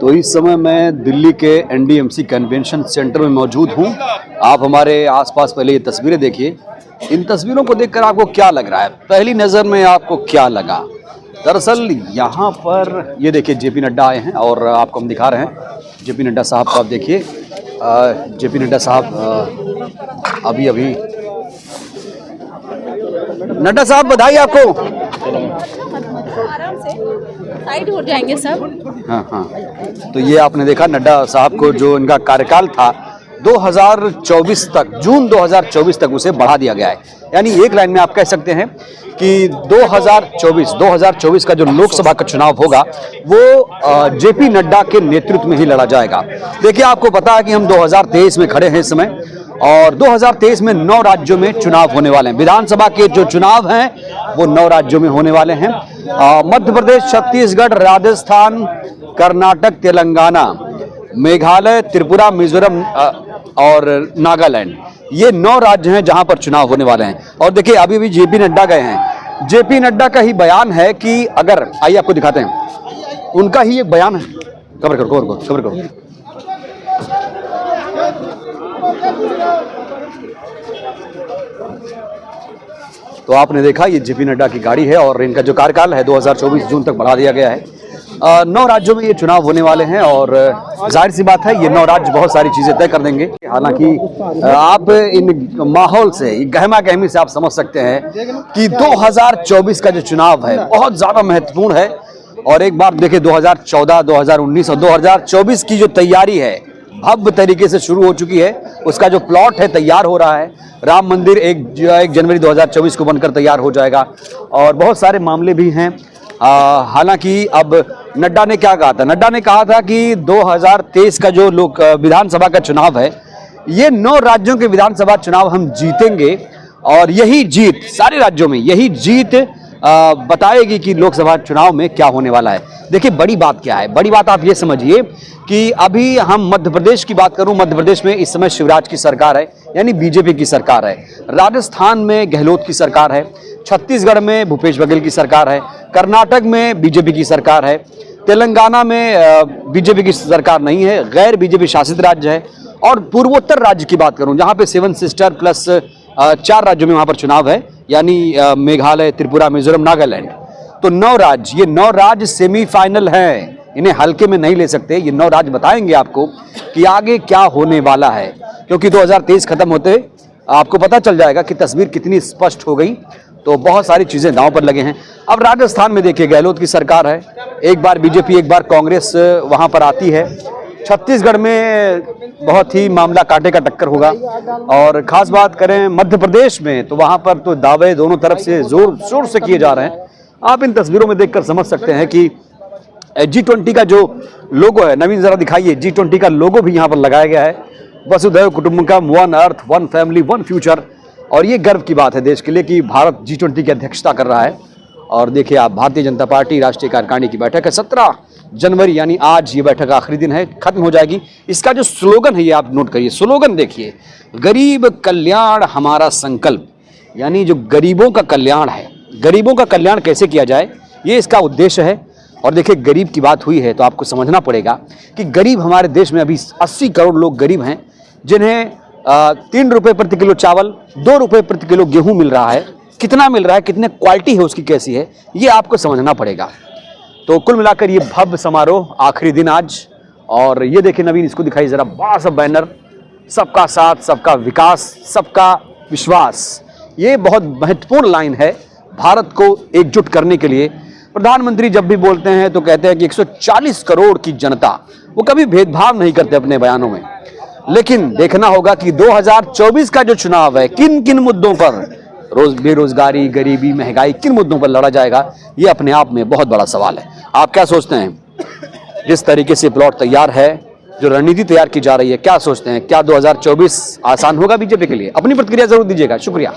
तो इस समय मैं दिल्ली के एनडीएमसी कन्वेंशन सेंटर में मौजूद हूं। आप हमारे आसपास पहले ये तस्वीरें देखिए। इन तस्वीरों को देखकर आपको क्या लग रहा है? पहली नज़र में आपको क्या लगा? दरअसल यहाँ पर ये देखिए जेपी नड्डा आए हैं और आपको हम दिखा रहे हैं जेपी नड्डा साहब को। आप देखिए जेपी नड्डा साहब अभी नड्डा साहब बधाई आपको। आराम से साइड हो जाएंगे सब। हाँ, तो ये आपने देखा नड्डा साहब को, जो इनका कार्यकाल था 2024 तक, जून 2024 तक उसे बढ़ा दिया गया है। यानी एक लाइन में आप कह सकते हैं कि 2024 का जो लोकसभा का चुनाव होगा वो जेपी नड्डा के नेतृत्व में ही लड़ा जाएगा। देखिए, आपको पता है कि हम 2023 में खड़े हैं इस समय, और 2023 में 9 राज्यों में चुनाव होने वाले हैं। विधानसभा के जो चुनाव हैं वो 9 राज्यों में होने वाले हैं। मध्य प्रदेश, छत्तीसगढ़, राजस्थान, कर्नाटक, तेलंगाना, मेघालय, त्रिपुरा, मिजोरम और नागालैंड, ये 9 राज्य हैं जहां पर चुनाव होने वाले हैं। और देखिए, अभी भी जेपी नड्डा गए हैं। जेपी नड्डा का ही बयान है कि अगर, आइए आपको दिखाते हैं, उनका ही एक बयान है। कवर करो। तो आपने देखा ये जेपी नड्डा की गाड़ी है और इनका जो कार्यकाल है 2024 जून तक बढ़ा दिया गया है। 9 राज्यों में ये चुनाव होने वाले हैं और जाहिर सी बात है ये 9 राज्य बहुत सारी चीजें तय कर देंगे। हालांकि आप इन माहौल से, गहमा गहमी से आप समझ सकते हैं कि 2024 का जो चुनाव है बहुत ज्यादा महत्वपूर्ण है। और एक बार देखिए 2014, 2019 और 2024 की जो तैयारी है भव्य तरीके से शुरू हो चुकी है। उसका जो प्लॉट है तैयार हो रहा है। राम मंदिर 1 जनवरी 2024 को बनकर तैयार हो जाएगा और बहुत सारे मामले भी हैं। हालांकि अब नड्डा ने क्या कहा था? नड्डा ने कहा था कि 2023 का जो विधानसभा का चुनाव है, ये 9 राज्यों के विधानसभा चुनाव हम जीतेंगे और यही जीत, सारे राज्यों में यही जीत बताएगी कि लोकसभा चुनाव में क्या होने वाला है। देखिए, बड़ी बात क्या है? बड़ी बात आप ये समझिए कि अभी हम मध्य प्रदेश की बात करूं, मध्य प्रदेश में इस समय शिवराज की सरकार है, यानी बीजेपी की सरकार है। राजस्थान में गहलोत की सरकार है। छत्तीसगढ़ में भूपेश बघेल की सरकार है। कर्नाटक में बीजेपी की सरकार है। तेलंगाना में बीजेपी की सरकार नहीं है, गैर बीजेपी शासित राज्य है। और पूर्वोत्तर राज्य की बात करूं, जहां पे 7 सिस्टर प्लस 4 राज्यों में वहां पर चुनाव है, यानी मेघालय, त्रिपुरा, मिजोरम, नागालैंड। तो 9 राज्य, ये 9 राज्य सेमीफाइनल हैं, इन्हें हल्के में नहीं ले सकते। ये 9 राज्य बताएंगे आपको कि आगे क्या होने वाला है, क्योंकि 2023 खत्म होते आपको पता चल जाएगा कि तस्वीर कितनी स्पष्ट हो गई। तो बहुत सारी चीजें दांव पर लगे हैं। अब राजस्थान में देखिए, गहलोत की सरकार है, एक बार बीजेपी एक बार कांग्रेस वहां पर आती है। छत्तीसगढ़ में बहुत ही मामला कांटे का टक्कर होगा। और खास बात करें मध्य प्रदेश में, तो वहां पर तो दावे दोनों तरफ से जोर शोर से किए जा रहे हैं। आप इन तस्वीरों में देखकर समझ सकते हैं कि G20 का जो लोगो है, नवीन जरा दिखाइए, G20 का लोगो भी यहाँ पर लगाया गया है। वसुधैव कुटुंबकम, 1 अर्थ, 1 फैमिली, 1 फ्यूचर। और ये गर्व की बात है देश के लिए कि भारत G20 की अध्यक्षता कर रहा है। और देखिए आप, भारतीय जनता पार्टी राष्ट्रीय कार्यकारिणी की बैठक है 17 जनवरी, यानी आज ये बैठक आखिरी दिन है, खत्म हो जाएगी। इसका जो स्लोगन है ये आप नोट करिए, स्लोगन देखिए, गरीब कल्याण हमारा संकल्प। यानी जो गरीबों का कल्याण है, गरीबों का कल्याण कैसे किया जाए, ये इसका उद्देश्य है। और देखिए, गरीब की बात हुई है तो आपको समझना पड़ेगा कि गरीब हमारे देश में अभी 80 करोड़ लोग गरीब हैं, जिन्हें 3 रुपये प्रति किलो चावल, 2 रुपये प्रति किलो गेहूं मिल रहा है। कितना मिल रहा है, कितने क्वालिटी है उसकी, कैसी है, ये आपको समझना पड़ेगा। तो कुल मिलाकर ये भव्य समारोह, आखिरी दिन आज। और ये देखिए नवीन, इसको दिखाई जरा, बड़ा सा बैनर, सबका साथ, सबका विकास, सबका विश्वास। ये बहुत महत्वपूर्ण लाइन है भारत को एकजुट करने के लिए। प्रधानमंत्री जब भी बोलते हैं तो कहते हैं कि 140 करोड़ की जनता, वो कभी भेदभाव नहीं करते अपने बयानों में। लेकिन देखना होगा कि 2024 का जो चुनाव है, किन किन मुद्दों पर, बेरोजगारी, गरीबी, महंगाई, किन मुद्दों पर लड़ा जाएगा, ये अपने आप में बहुत बड़ा सवाल है। आप क्या सोचते हैं? जिस तरीके से प्लॉट तैयार है, जो रणनीति तैयार की जा रही है, क्या सोचते हैं? क्या 2024 आसान होगा बीजेपी के लिए? अपनी प्रतिक्रिया जरूर दीजिएगा। शुक्रिया।